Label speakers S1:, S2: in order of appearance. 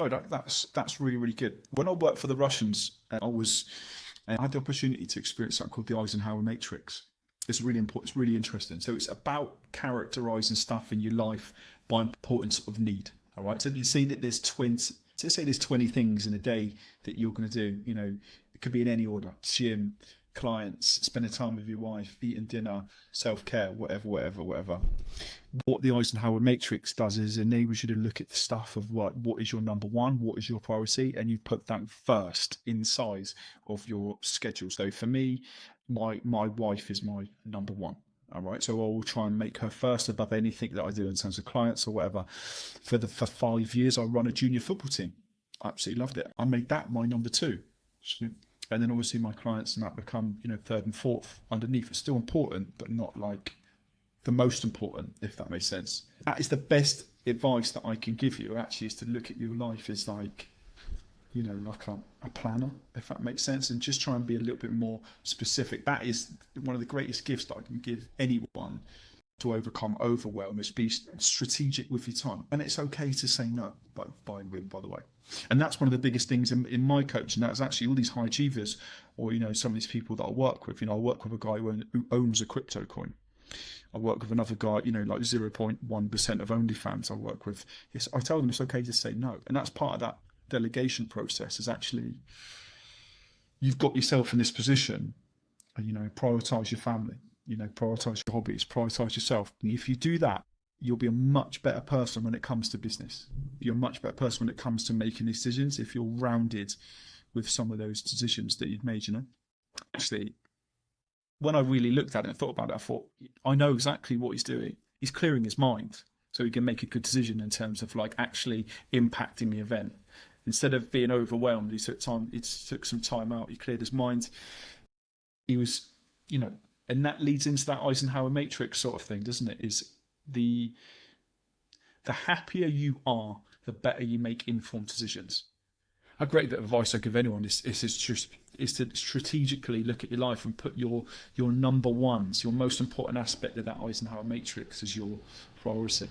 S1: Oh, that's really, really good. When I worked for the Russians, I had the opportunity to experience something called the Eisenhower Matrix. It's really important. It's really interesting. So it's about characterizing stuff in your life by importance of need. All right. So you see that there's 20. So say there's 20 things in a day that you're going to do. You know, it could be in any order: gym, clients, spending time with your wife, eating dinner, self care, whatever, whatever, whatever. What the Eisenhower Matrix does is enables you to look at the stuff of what is your number one, what is your priority, and you put that first in size of your schedule. So for me, my wife is my number one. All right, so I will try and make her first above anything that I do in terms of clients or whatever. For 5 years, I run a junior football team. I absolutely loved it. I made that my number two, and then obviously my clients and that become third and fourth underneath. It's still important, but not like the most important, if that makes sense. That is the best advice that I can give you, actually, is to look at your life as like, like a planner, if that makes sense, and just try and be a little bit more specific. That is one of the greatest gifts that I can give anyone to overcome overwhelm, is be strategic with your time. And it's okay to say no, by the way. And that's one of the biggest things in my coaching. That's actually all these high achievers, or some of these people that I work with. I work with a guy who owns a crypto coin. I work with another guy, like 0.1% of OnlyFans I work with. Yes, I tell them it's okay to say no. And that's part of that delegation process, is actually, you've got yourself in this position, and, prioritize your family, prioritize your hobbies, prioritize yourself. And if you do that, you'll be a much better person when it comes to business. You're a much better person when it comes to making decisions, if you're rounded with some of those decisions that you've made. Actually, when I really looked at it and thought about it, I thought, I know exactly what he's doing. He's clearing his mind so he can make a good decision in terms of like actually impacting the event. Instead of being overwhelmed, he took time. He took some time out. He cleared his mind. He was, and that leads into that Eisenhower Matrix sort of thing, doesn't it? Is the happier you are, the better you make informed decisions. A great bit of advice I give anyone is to strategically look at your life and put your number ones, your most important aspect of that Eisenhower Matrix, as your priority.